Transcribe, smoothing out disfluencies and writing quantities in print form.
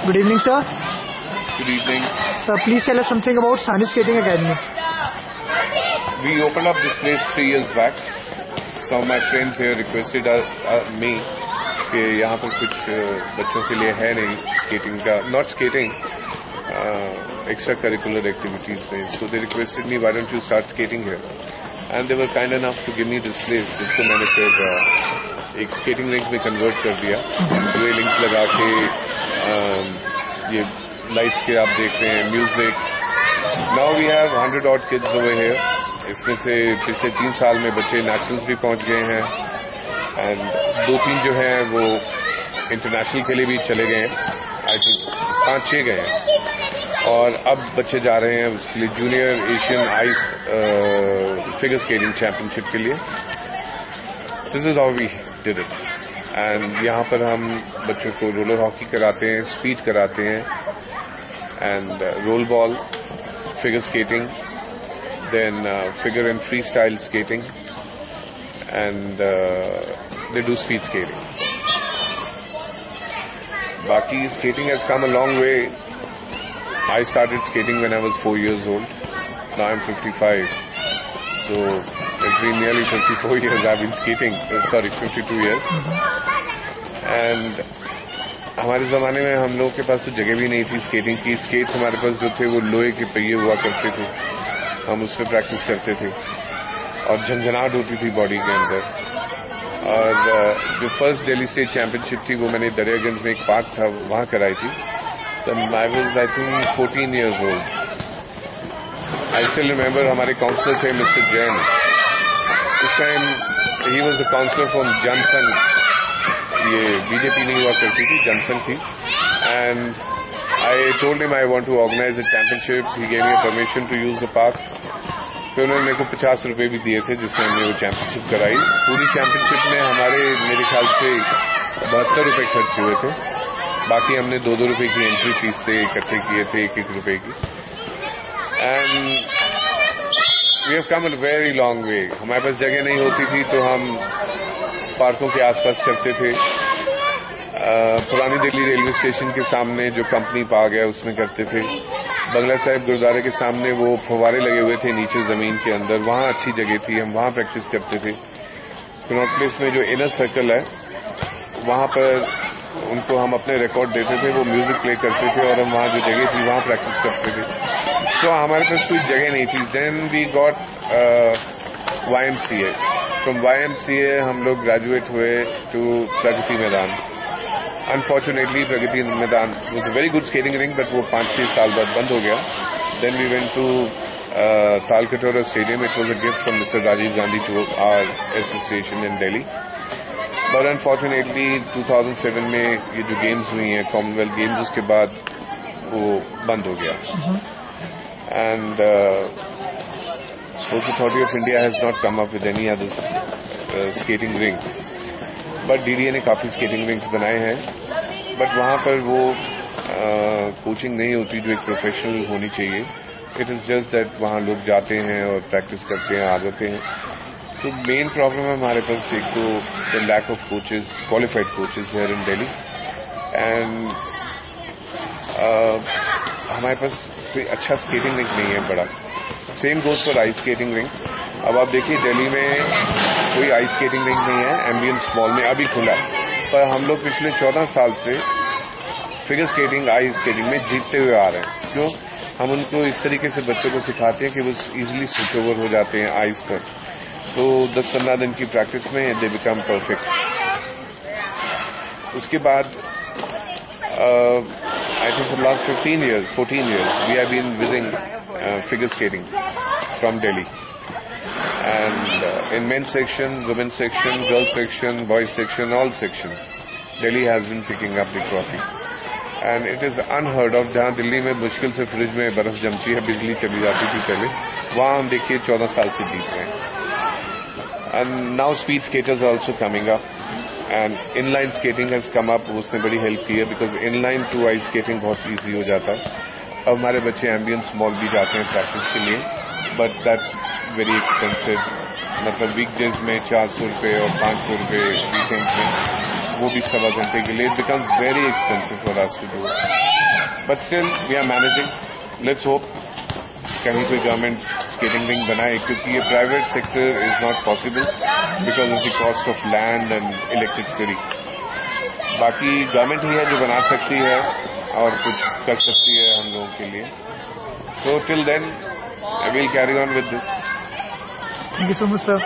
Good evening, sir. Good evening. Sir, please tell us something about Sani Skating Academy. We opened up this place 3 years back. Some of my friends here requested me कि यहाँ पर कुछ बच्चों के लिए है नहीं skating का, not skating, extra curricular activities में. So they requested me, why don't you start skating here? And they were kind enough to give me this place, जिसको मैंने फिर एक skating rink में convert कर दिया. Railings लगा के ये lights के आप देख रहे हैं, music. Now we have 100 odd kids over here. इसमें से पिछले 3 साल में बच्चे नेशनल्स भी पहुंच गए हैं एंड 2-3 जो हैं वो इंटरनेशनल के लिए भी चले गए हैं. आई थिंक 5-6 गए हैं और अब बच्चे जा रहे हैं उसके लिए junior Asian ice figure skating championship के लिए. This is how we did it. And यहाँ पर हम बच्चों को रोलर हॉकी कराते हैं, स्पीड कराते हैं and role ball, figure skating, then figure and freestyle skating, and they do speed skating. Baki skating has come a long way. I started skating when I was 4 years old. Now I'm 55. So it's been nearly 54 years I've been skating. 52 years. And हमारे ज़माने में हम लोगों के पास तो जगह भी नहीं थी स्केटिंग की. स्केट्स हमारे पास जो थे वो लोहे के पहिए हुआ करते थे, हम उस पर प्रैक्टिस करते थे और झंझनाहट होती थी बॉडी के अंदर. और जो फर्स्ट दिल्ली स्टेट चैंपियनशिप थी वो मैंने दरियागंज में एक पार्क था वहाँ कराई थी. I was I think 14 years old. I still remember हमारे काउंसलर थे मिस्टर जैन. उस टाइम ही was the counsellor from Jansangh. ये बीजेपी नहीं हुआ करती थी, जनसन थी. And I told him I want to organize a championship. He gave me a permission to use the park. फिर उन्होंने मेरे को 50 रुपए भी दिए थे जिससे हमने वो चैंपियनशिप कराई. पूरी चैंपियनशिप में हमारे मेरे ख्याल से 72 रुपए खर्च हुए थे. बाकी हमने 2-2 रुपए की एंट्री फीस से इकट्ठे किए थे, 1-1 रुपए की. And we have come a very long way. हमारे पास जगह नहीं होती थी तो हम पार्कों के आसपास करते थे. पुरानी दिल्ली रेलवे स्टेशन के सामने जो कंपनी पार्क है उसमें करते थे. बंगला साहिब गुरुद्वारे के सामने वो फव्वारे लगे हुए थे नीचे जमीन के अंदर, वहाँ अच्छी जगह थी, हम वहाँ प्रैक्टिस करते थे. कनॉट प्लेस में जो इनर सर्कल है वहाँ पर उनको हम अपने रिकॉर्ड देते थे, वो म्यूजिक प्ले करते थे और हम वहाँ जो जगह थी वहाँ प्रैक्टिस करते थे. सो हमारे पास कोई जगह नहीं थी. Then we got YMCA. From YMCA हम लोग ग्रेजुएट हुए to Pragati Maidan. Unfortunately, Pragati Maidan was a very good skating rink, but वो 5-6 साल बाद बंद हो गया. Then we went to Talkatora Stadium. It was a gift from Mr. Rajiv Gandhi to our association in Delhi. But unfortunately, 2007 में ये जो games हुई हैं, Commonwealth Games, उसके बाद वो बंद हो गया. And Sports Authority of India has not come up with any other skating rink. But DDA ने काफ़ी स्केटिंग रिंक्स बनाए हैं, बट वहाँ पर वो कोचिंग नहीं होती जो एक प्रोफेशनल होनी चाहिए. इट इज़ जस्ट दैट वहाँ लोग जाते हैं और प्रैक्टिस करते हैं, आ जाते हैं. तो मेन प्रॉब्लम है हमारे पास एक तो the lack of coaches, qualified coaches here in Delhi. And हमारे पास कोई अच्छा स्केटिंग रिंक नहीं है बड़ा. Same goes for ice skating rink. अब आप देखिए दिल्ली में कोई आइस स्केटिंग रिंक नहीं है. एम्बियंस मॉल में अभी खुला, पर हम लोग पिछले 14 साल से फिगर स्केटिंग, आइस स्केटिंग में जीतते हुए आ रहे हैं. क्यों? हम उनको इस तरीके से बच्चों को सिखाते हैं कि वो इजीली स्विच ओवर हो जाते हैं आइस पर. तो 10-15 दिन की प्रैक्टिस में दे बिकम परफेक्ट. उसके बाद I think for last 14 years we have been visiting figure skating from Delhi. And in men's section, women's section, girls section, boys section, all sections, Delhi has been picking up the trophy. And it is unheard of. जहाँ दिल्ली में मुश्किल से fridge में बर्फ जमती है, बिजली चली जाती थी पहले, वहाँ हम देखिए 14 साल से जीत रहे हैं. And now speed skaters are also coming up. And inline skating has come up. उसने बड़ी हेल्प की है because inline to ice skating बहुत easy हो जाता है. अब हमारे बच्चे एम्बियंस मॉल भी जाते हैं प्रैक्टिस के लिए, बट दैट्स वेरी एक्सपेंसिव. मतलब वीकडेज में 400 रुपये और 500 रुपये वीकेंड में. वो भी सवा घंटे के लिए. It becomes very expensive for us to do it. But still, we are managing. Let's hope कहीं कोई गवर्नमेंट स्केटिंग रिंग बनाए, क्योंकि ये private sector is not possible because of the cost of land and electricity. बाकी government ही है जो बना सकती है और कुछ कर सकती है हम लोगों के लिए. So till then, I will carry on with this. Thank you so much, sir.